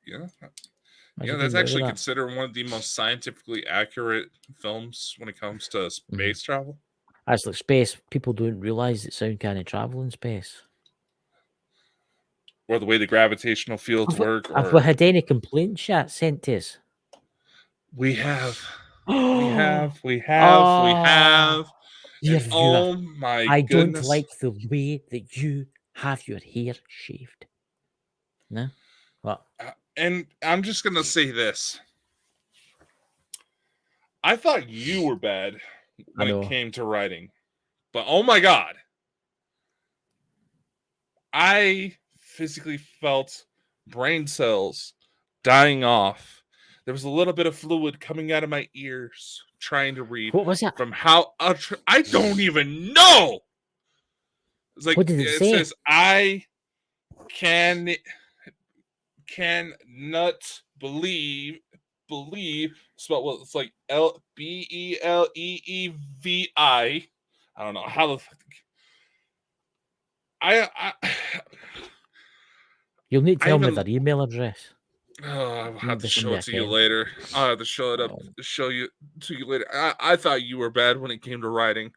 Yeah. That's actually considered one of the most scientifically accurate films when it comes to space travel. It's like space. People don't realize that sound can't travel in space. Or the way the gravitational fields work. Have we had any complaints yet sent to us? We have. We have. Dear and viewer, oh my goodness. Don't like the way that you have your hair shaved. No? What? And I'm just going to say this. I thought you were bad when it came to writing. But oh my God. I physically felt brain cells dying off. There was a little bit of fluid coming out of my ears trying to read. What was that? From how I don't even know. It's like, what did it say? Says I cannot believe spelled well, it's like BELEEVI. I don't know how the You'll need to tell me their email address. I'll have to show it to you later. I'll have to show it up, show you to you later. I thought you were bad when it came to writing.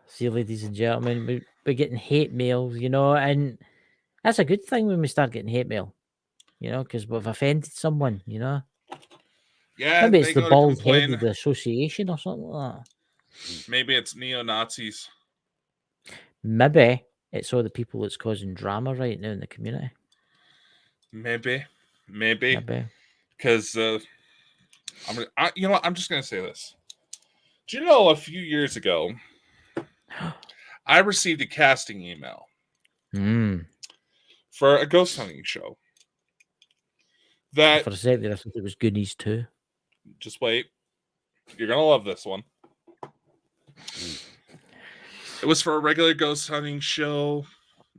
See, ladies and gentlemen, we're getting hate mails, and that's a good thing when we start getting hate mail, because we've offended someone, Yeah, maybe it's the bald-headed association or something like that. Maybe it's neo-Nazis. Maybe it's all the people that's causing drama right now in the community. Maybe. Because I'm just gonna say this. Do you know a few years ago, I received a casting email for a ghost hunting show. That for a second, I thought it was Goonies too. Just wait. You're gonna love this one. It was for a regular ghost hunting show.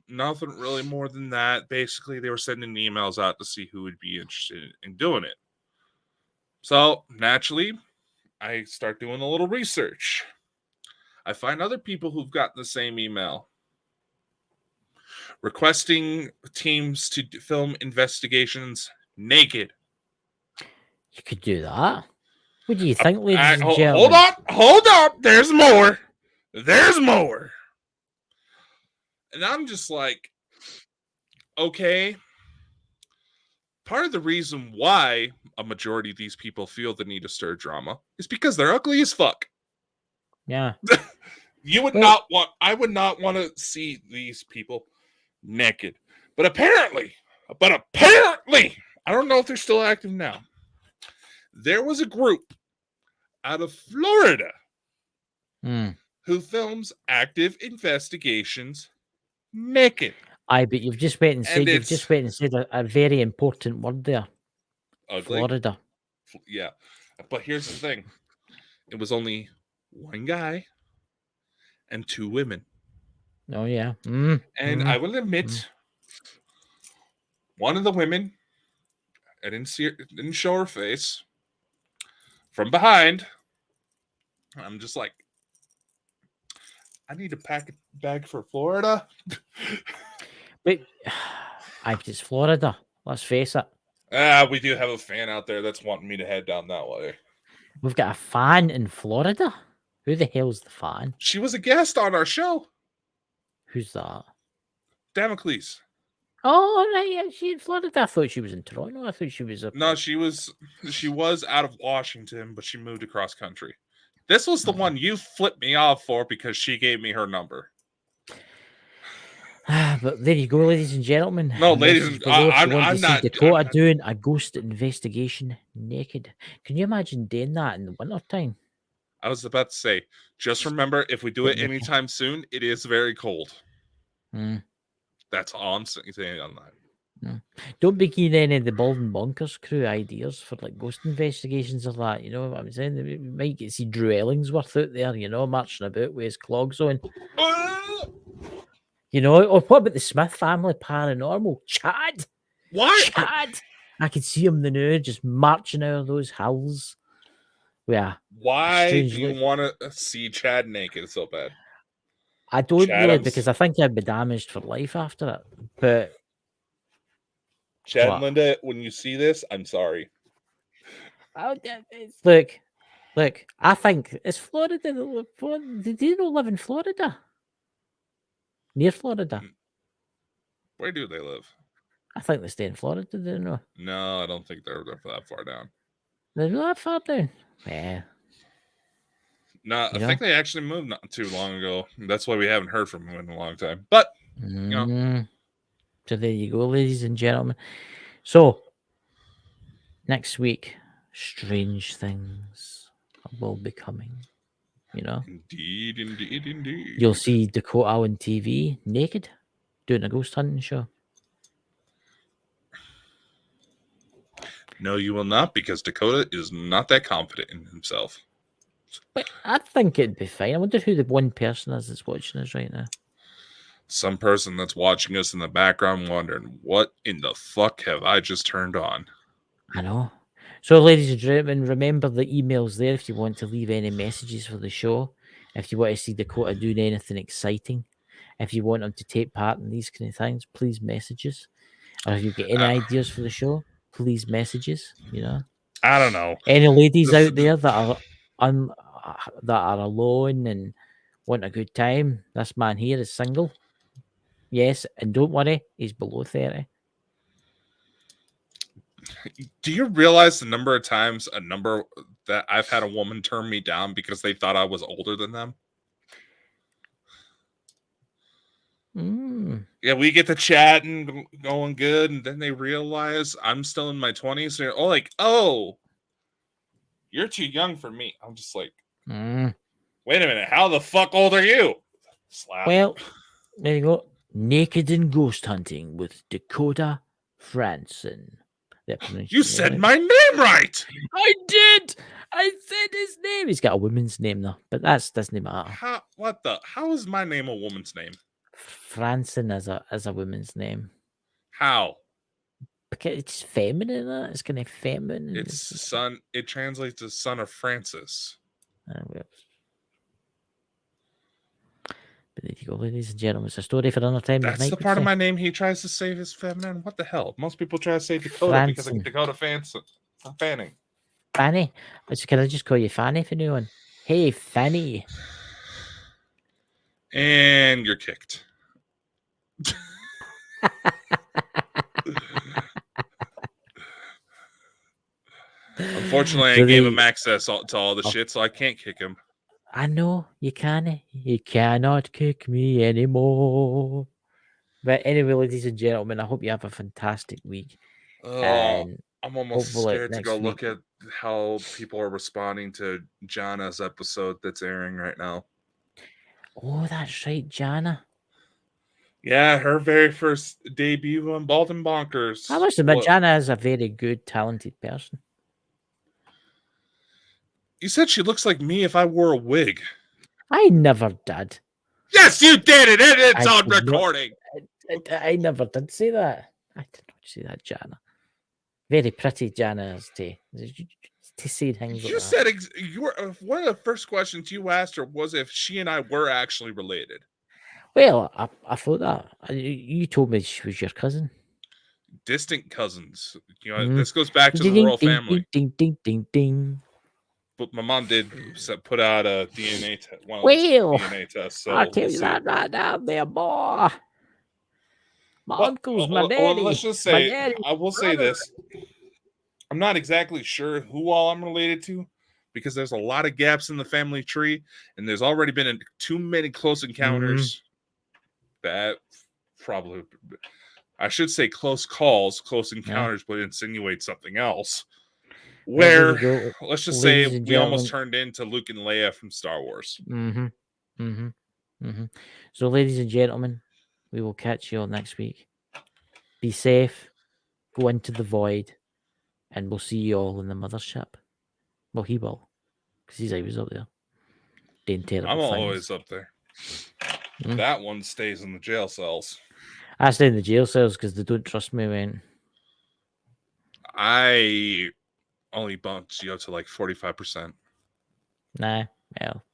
Nothing really more than that. Basically, they were sending emails out to see who would be interested in doing it. So, naturally, I start doing a little research. I find other people who've gotten the same email requesting teams to film investigations naked. You could do that. What do you think, ladies and gentlemen? Hold on. There's more. And I'm just like, okay. Part of the reason why a majority of these people feel the need to stir drama is because they're ugly as fuck. Yeah. I would not want to see these people naked. But apparently, I don't know if they're still active now. There was a group out of Florida who films active investigations naked. But you've just went and said a very important word there. Ugly. Florida. Yeah. But here's the thing. It was only one guy and two women. Oh, yeah. And I will admit, one of the women, I didn't show her face. From behind, I'm just like, I need to pack a bag for Florida. But it's Florida. Let's face it. We do have a fan out there that's wanting me to head down that way. We've got a fan in Florida? Who the hell's the fan? She was a guest on our show. Who's that? Damocles. Oh, right. Yeah, she in Florida. I thought she was in Toronto. I thought she was up. No, she was out of Washington, but she moved across country. This was the one you flipped me off for because she gave me her number. But there you go, ladies and gentlemen. No, ladies and I'm not. Dakota doing a ghost investigation naked. Can you imagine doing that in the wintertime? I was about to say, just remember, if we do it anytime soon, it is very cold. That's all I'm saying on that. Don't be keen any of the Bald and Bonkers crew ideas for like ghost investigations or that. You know what I'm saying? We might get to see Drew Ellingsworth out there, marching about with his clogs on. Or what about the Smith family paranormal? Chad! What? Chad! I could see him the just marching out of those hills. Yeah. Why do you want to see Chad naked so bad? I don't really, because I think I'd be damaged for life after it. But Chad and Linda, when you see this, I'm sorry. Look, I think it's Florida. Do you not live in Florida? Near Florida. Where do they live? I think they stay in Florida, do they know? No, I don't think they're that far down. They're not that far down? Yeah. No, I think they actually moved not too long ago. That's why we haven't heard from them in a long time. But, So there you go, ladies and gentlemen. So, next week, strange things will be coming. Indeed. You'll see Dakota on TV naked doing a ghost hunting show. No, you will not, because Dakota is not that confident in himself. But I think it'd be fine. I wonder who the one person is that's watching us right now. Some person that's watching us in the background wondering, what in the fuck have I just turned on? I know. So, ladies and gentlemen, remember the emails there if you want to leave any messages for the show. If you want to see Dakota doing anything exciting. If you want him to take part in these kind of things, please message us. Or if you get any ideas for the show, please message us. I don't know. Any ladies out there that are alone and want a good time, this man here is single. Yes, and don't worry, he's below 30. Do you realize the number of times that I've had a woman turn me down because they thought I was older than them? Yeah, we get to chat and going good, and then they realize I'm still in my 20s. And they're like, oh, you're too young for me. I'm just like, wait a minute, how the fuck old are you? Slap. Well, there you go. Naked and Ghost Hunting with Dakota Franson. You said my name right. I did. I said his name. He's got a woman's name though, but that doesn't matter. How is my name a woman's name? Francine as a woman's name. How? Because it's feminine. It's kind of feminine. It's son. It translates to son of Francis. But there you go, ladies and gentlemen. It's a story for another time. That's the part of my name he tries to save as feminine. What the hell? Most people try to say Dakota because of Dakota Fanning. Fanny? Can I just call you Fanny for new one? Hey, Fanny. And you're kicked. Unfortunately, I gave him access to all the shit, so I can't kick him. I know, you can't. You cannot kick me anymore. But anyway, ladies and gentlemen, I hope you have a fantastic week. I'm almost scared to go look at how people are responding to Jana's episode that's airing right now. Oh, that's right, Jana. Yeah, her very first debut on Bald and Bonkers. I must admit, Jana is a very good, talented person. You said she looks like me if I wore a wig. I never did. Yes, you did it. It's on recording. I never did say that. I did not say that, Jana. Very pretty, Jana, to say things you like said that. One of the first questions you asked her was if she and I were actually related. Well, I thought that. You told me she was your cousin. Distant cousins. You know, this goes back to the royal family. Ding, ding, ding, ding. But my mom did put out a DNA test. DNA test. So I'll tell you that right now, there, boy. My uncle's my daddy. Let's just say, I will say this. I'm not exactly sure who all I'm related to because there's a lot of gaps in the family tree, and there's already been too many close encounters. That probably, I should say close calls, close encounters, but insinuate something else. Where, let's just say we almost turned into Luke and Leia from Star Wars. So, ladies and gentlemen, we will catch you all next week. Be safe. Go into the void. And we'll see you all in the mothership. Well, he will. Because he's always up there. I'm always up there. That one stays in the jail cells. I stay in the jail cells because they don't trust me, man. I only bumped you up to like 45%. Nah, well,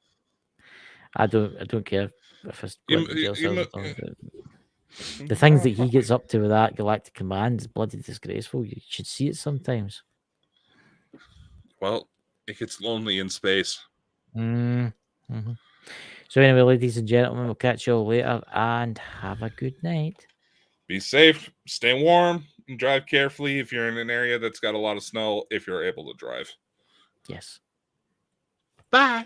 I don't care if it's going to jail cells. The things that he gets up to with that Galactic Command is bloody disgraceful. You should see it sometimes. Well, it gets lonely in space. So anyway, ladies and gentlemen, we'll catch you all later and have a good night. Be safe, stay warm, and drive carefully if you're in an area that's got a lot of snow, if you're able to drive. Yes. Bye.